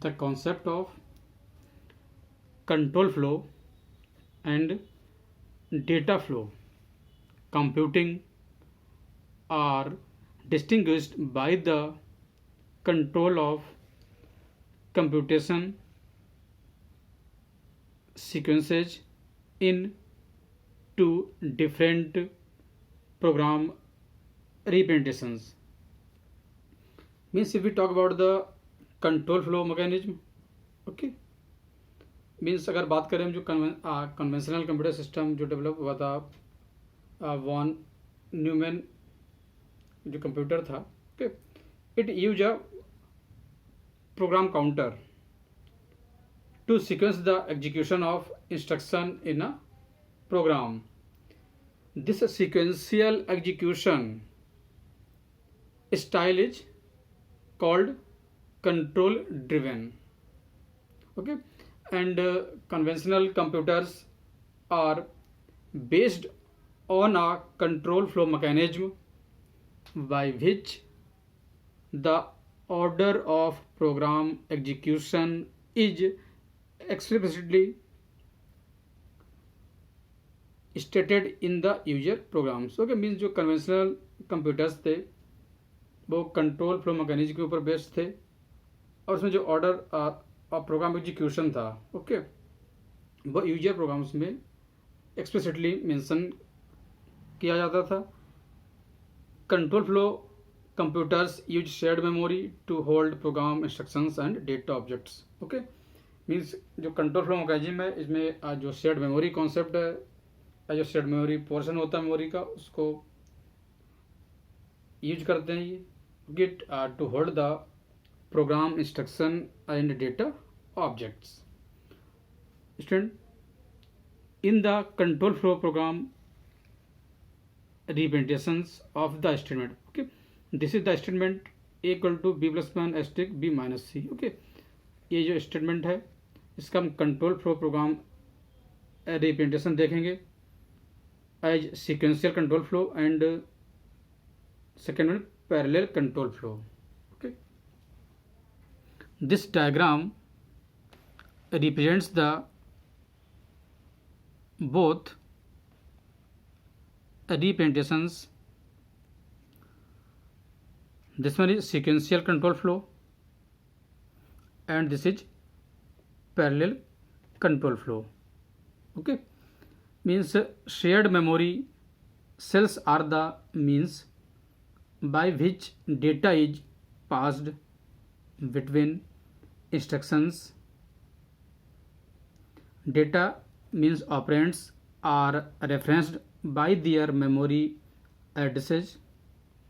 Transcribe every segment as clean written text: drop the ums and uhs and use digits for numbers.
the concept of control flow and data flow computing are distinguished by the control of computation sequences in two different program representations. Means if we talk about the control flow mechanism, okay, means अगर बात करें हम जो conventional computer system जो develop हुआ था Von Neumann जो computer था, okay, it use a program counter to sequence the execution of instruction in a program. This sequential execution style is called control driven. Okay, and conventional computers are based on a control flow mechanism by which the order of program execution is explicitly stated in the user programs. Okay, means जो conventional computers थे वो control flow mechanism के ऊपर based थे और उसमें जो order of program execution था, ओके, वो यूजर प्रोग्राम्स में एक्सप्लिसिटली मेंशन किया जाता था. Control flow computers use shared memory to hold program instructions and data objects. Okay, means जो कंट्रोल फ्लो मैकेनिज्म है इसमें जो शेयर्ड मेमोरी कॉन्सेप्ट है, जो शेयर्ड मेमोरी पोर्शन होता है मेमोरी का, उसको यूज करते हैं ये get to hold the program instruction and data objects. Student, in the control flow program representations of the statement. Okay, this is the statement equal to b plus one asterisk b minus c. Okay, ये जो statement है इसका हम control flow program representation देखेंगे as sequential control flow and second one parallel control flow. Okay, this diagram represents the both representations. This one is sequential control flow and this is parallel control flow. Okay, means shared memory cells are the means by which data is passed between instructions. Data means operands are referenced by their memory addresses.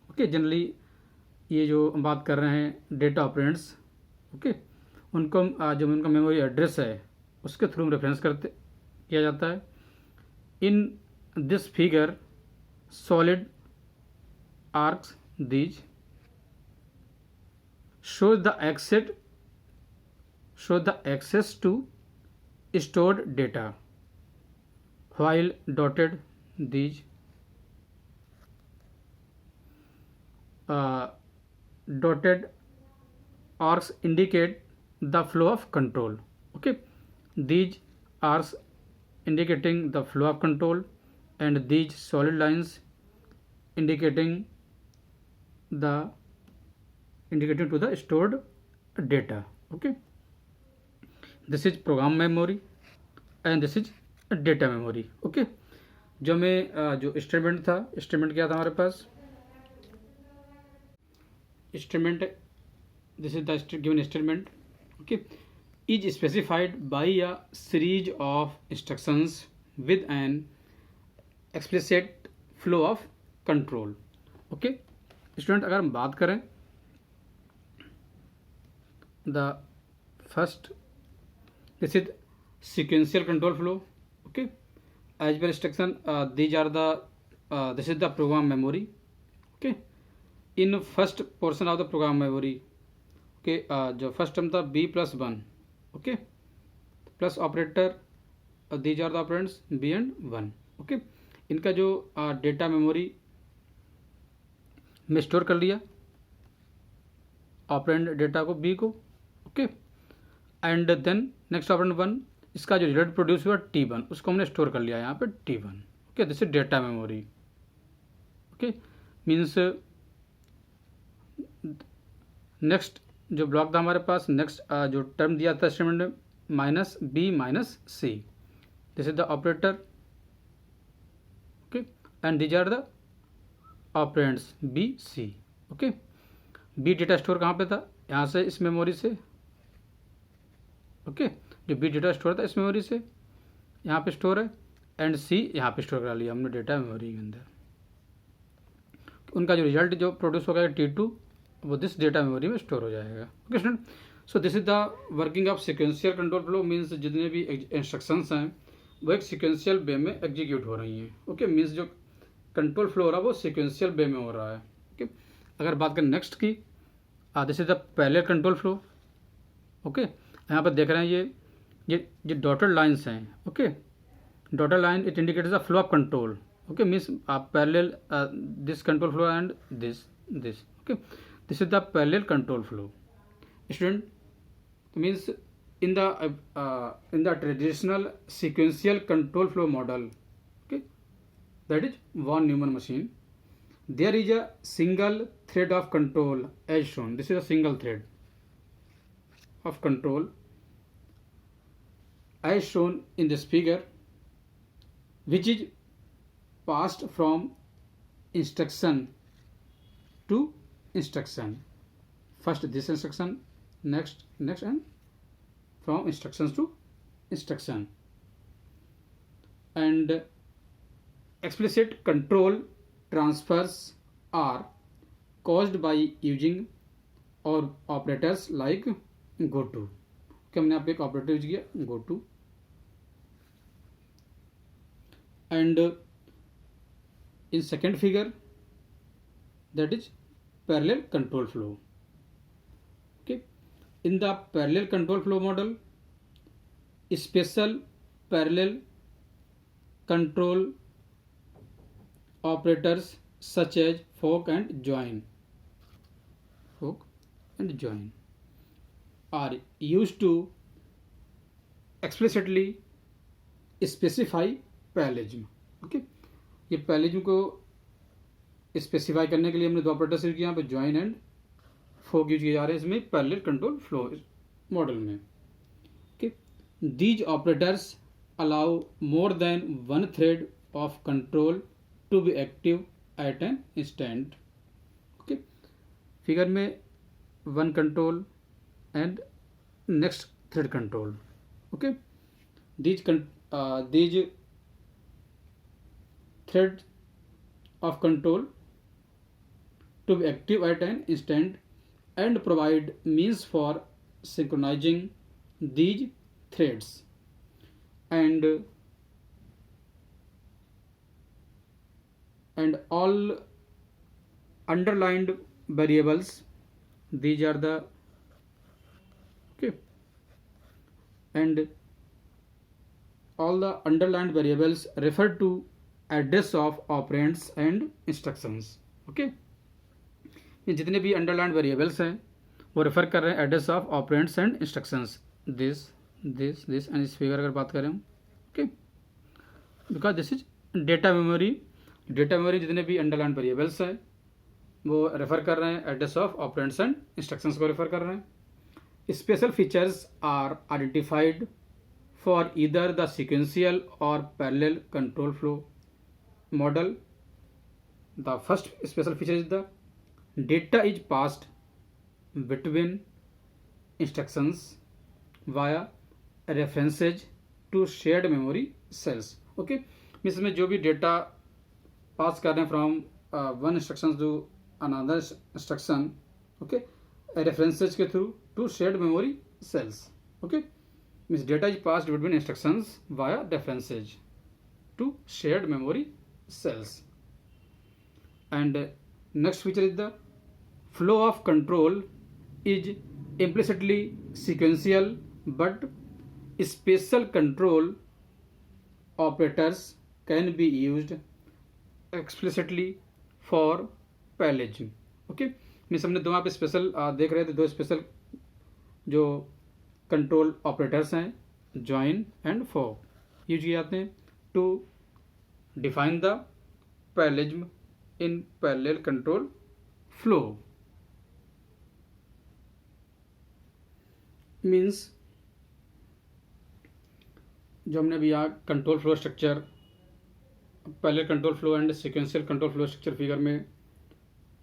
Okay, generally ये जो हम बात कर रहे हैं data operands, okay, उनको जो उनका मेमोरी एड्रेस है उसके थ्रू रेफरेंस करते किया जाता है. In this figure, solid arcs these show the access to stored data, while dotted these dotted arcs indicate the flow of control. Okay, these arcs indicating the flow of control and these solid lines indicating to the stored data. Okay, this is program memory and this is data memory. Okay, जो में जो statement था, statement क्या था हमारे पास, statement, this is the given statement. Okay, is specified by a series of instructions with an explicit flow of control. Okay, student, अगर हम बात करें the first, this is sequential control flow. Okay, as per instruction these are the this is the program memory. Okay, in first portion of the program memory, okay, जो first term था b plus 1, okay, plus operator, these are the operands b and 1. Okay, इनका जो data memory में store कर लिया operand data को b को. Okay, and then next operand 1, इसका जो रिजल्ट प्रोड्यूस हुआ T1, उसको हमने स्टोर कर लिया यहाँ पे T1। Okay, this is data memory. Okay, means next जो ब्लॉक था हमारे पास, नेक्स्ट जो टर्म दिया था स्टेटमेंट में, -b-c, this is the operator. Okay, and these are the operands b, c। Okay, b data store कहाँ पे था, यहाँ से, इस मेमोरी से। ओके, जो b डेटा स्टोर था इस मेमोरी से यहाँ पे स्टोर है, एंड c यहाँ पे स्टोर करा लिया हमने डेटा मेमोरी के अंदर। उनका जो रिजल्ट जो प्रोड्यूस होगा T2, वो दिस डेटा मेमोरी में स्टोर हो जाएगा। Okay student, so this is the working of sequential control flow. Means जितने भी इंस्ट्रक्शंस हैं वो एक सिक्वेंशियल वे में एग्जीक्यूट हो रही हैं। ओके, मीन्स जो कंट्रोल फ्लो हो रहा है वो सिक्वेंशियल वे में हो रहा है। ओके, अगर बात करें नेक्स्ट की, this is the parallel control flow. Okay, यहाँ पर देख रहे हैं ये डॉटेड लाइन्स हैं। Okay, dotted line it indicates the flow of control. Okay, means parallel this control flow and this. Okay, this is the parallel control flow student, means in the traditional sequential control flow model, okay, that is von Neumann machine, there is a single thread of control as shown. This is a single thread of control as shown in this figure, which is passed from instruction to instruction. First this instruction, next, and from instructions to instruction. And explicit control transfers are caused by using or operators like goto. कि हमने आप एक operator use किया goto, and in second figure that is parallel control flow. Okay, in the parallel control flow model, special parallel control operators such as fork and join are used to explicitly specify parallelism. Okay, ये parallelism को specify करने के लिए हमने दो operators use किया, यहाँ पे ज्वाइन एंड फोक यूज किए जा रहे हैं इसमें पैरेलल कंट्रोल फ्लो मॉडल में। Okay, these operators allow more than one thread of control to be active at an instant. Okay, figure में one control and next thread control. Okay, these thread of control to be active at an instant and provide means for synchronizing these threads, and all underlined variables, these are the okay, and all the underlined variables refer to address of operands and instructions. Okay, ये जितने भी underline variables हैं वो refer कर रहे हैं address of operands and instructions. This and इस figure अगर बात करें, okay, because this is data memory. Data memory जितने भी अंडरलाइन वेरिएबल्स हैं वो रेफर कर रहे हैं address of operands and instructions को रेफर कर रहे हैं। Special features are identified for either the sequential और parallel control flow model. The first special feature is the data is passed between instructions via references to shared memory cells. Okay, means में जो भी data pass कर रहे हैं from one instruction to another instruction, okay, references के through to shared memory cells. Okay, means data is passed between instructions via references to shared memory cells. And next feature is the flow of control is implicitly sequential, but special control operators can be used explicitly for parallelism. Okay, means हमने दो यहाँ पे special देख रहे थे, दो special जो control operators हैं ज्वाइन एंड फॉर यूज किए जाते हैं to define the parallelism in parallel control flow. Means जो हमने अभी यहाँ control flow structure, parallel control flow and sequential control flow structure figure में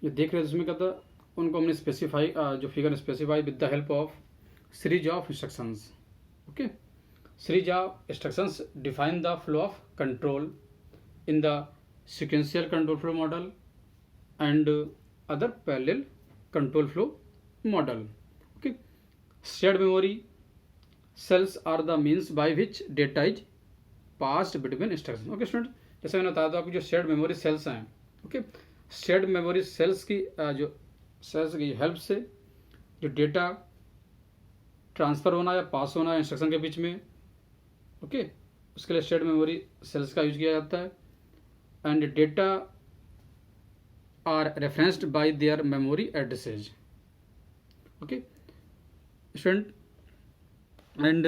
जो देख रहे हैं उसमें क्या था, उनको हमने स्पेसिफाई जो figure specify with the help of series of instructions. Okay, series of instructions define the flow of control in the sequential control flow model and other parallel control flow model. Okay, shared memory cells are the means by which data is passed between instructions. Okay student, जैसे मैंने बताया था आपको जो shared memory sales हैं, okay, shared memory sales की जो sales की हेल्प से जो डेटा ट्रांसफ़र होना या पास होना है इंस्ट्रक्शन के बीच में, ओके, उसके लिए शेयर्ड मेमोरी सेल्स का यूज किया जाता है। and data are referenced by their memory addresses. Okay student, and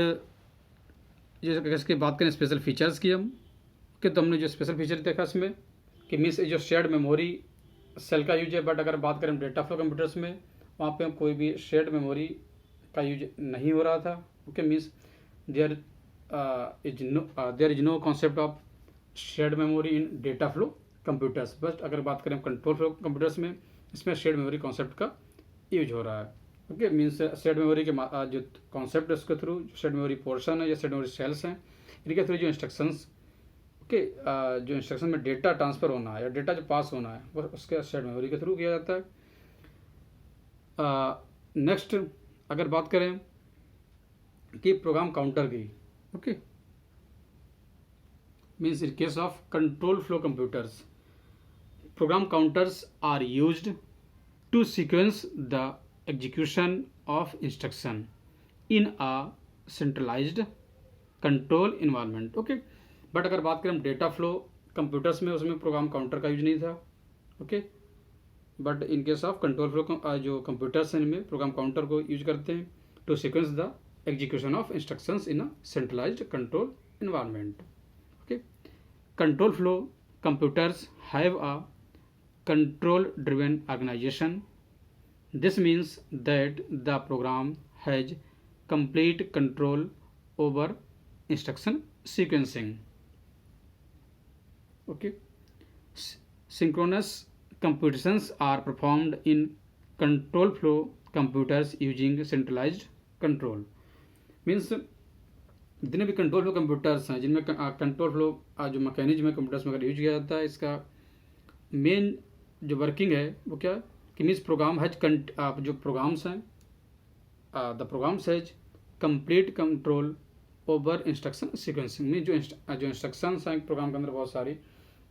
जैसे इसकी बात करें स्पेशल फीचर्स की हम, कि तो हमने जो स्पेशल फीचर देखा इसमें कि मीन्स जो शेयर्ड मेमोरी सेल का यूज है, बट अगर बात करें डेटा फ्लो कंप्यूटर्स में वहाँ पे कोई भी शेयर्ड मेमोरी का यूज नहीं हो रहा था। Okay, means there is no concept of shared memory in data flow computers. But अगर बात करें कंट्रोल फ्लो कंप्यूटर्स में इसमें शेयर्ड मेमोरी कॉन्सेप्ट का यूज हो रहा है। ओके, मीन्स शेयर्ड मेमोरी के जो कॉन्सेप्ट है उसके थ्रू जो शेयर्ड मेमोरी पोर्शन है या शेयर्ड मेमोरी सेल्स हैं, इनके थ्रू जो इंस्ट्रक्शंस, ओके, जो इंस्ट्रक्शन में डेटा ट्रांसफ़र होना है या डेटा जो पास होना है वो उसके शेयर्ड मेमोरी के थ्रू किया जाता है। नेक्स्ट अगर बात करें कि प्रोग्राम काउंटर की, okay, means in case of control flow computers, program counters are used to sequence the execution of instruction in a centralized control environment. Okay, but अगर बात करें डेटा फ्लो कंप्यूटर्स में उसमें प्रोग्राम काउंटर का use नहीं था। Okay, but in case of control flow जो computers हैं इनमें प्रोग्राम काउंटर को यूज करते हैं to sequence the execution of instructions in a centralized control environment. Control flow computers have a control driven organization. This means that the program has complete control over instruction sequencing. Okay, synchronous computations are performed in control flow computers using centralized control. Means जितने भी control flow computers हैं जिनमें control flow जो mechanism है computers में अगर use किया जाता है, इसका मेन जो वर्किंग है वो क्या कि मीन्स प्रोग्राम हैज जो प्रोग्राम्स हैं the programs has complete control over instruction sequencing. Mean जो इंस्ट्रक्शंस हैं प्रोग्राम के अंदर बहुत सारी,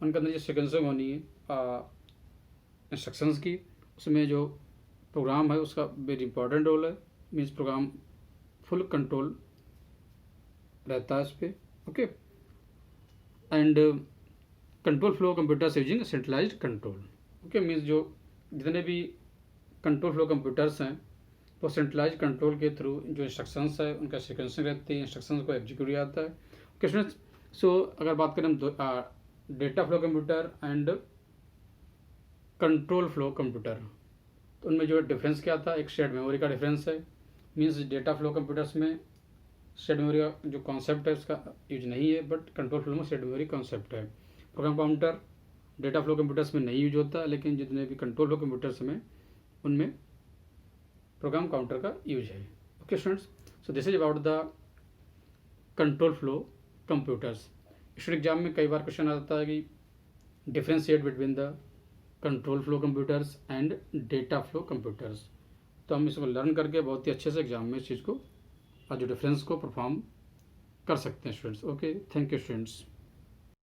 उनके अंदर जो सीक्वेंसिंग होनी है इंस्ट्रक्शंस की, उसमें जो प्रोग्राम है उसका वेरी इंपॉर्टेंट रोल है। मीन्स प्रोग्राम फुल कंट्रोल रहता है इस पर। Okay, and control flow computers using centralised control. Okay, means जो जितने भी कंट्रोल फ्लो कंप्यूटर्स हैं वो सेंट्रलाइज्ड कंट्रोल के थ्रू जो इंस्ट्रक्शंस है उनका सीक्वेंसिंग रहती है, इंस्ट्रक्शंस को एग्जीक्यूट किया जाता है। ओके स्टूडेंट्स, सो अगर बात करें data flow computer and control flow computer, तो उनमें जो डिफरेंस क्या था, एक शेयर्ड मेमोरी का डिफरेंस है। मीन्स डेटा फ्लो कंप्यूटर्स में शेयर्ड मेमोरी का जो कॉन्सेप्ट है उसका यूज नहीं है, बट कंट्रोल फ्लो में शेयर्ड मेमोरी कॉन्सेप्ट है। Program counter data flow computers में नहीं यूज होता, लेकिन जितने भी कंट्रोल फ्लो कंप्यूटर्स में उनमें प्रोग्राम काउंटर का यूज है। Okay students, so this is about the control flow computers. Student exam में कई बार क्वेश्चन आ जाता है कि differentiate between the control flow computers and data flow computers, तो हम इसको लर्न करके बहुत ही अच्छे से एग्जाम में इस चीज़ को जो डिफरेंस को परफॉर्म कर सकते हैं students. Okay, thank you students.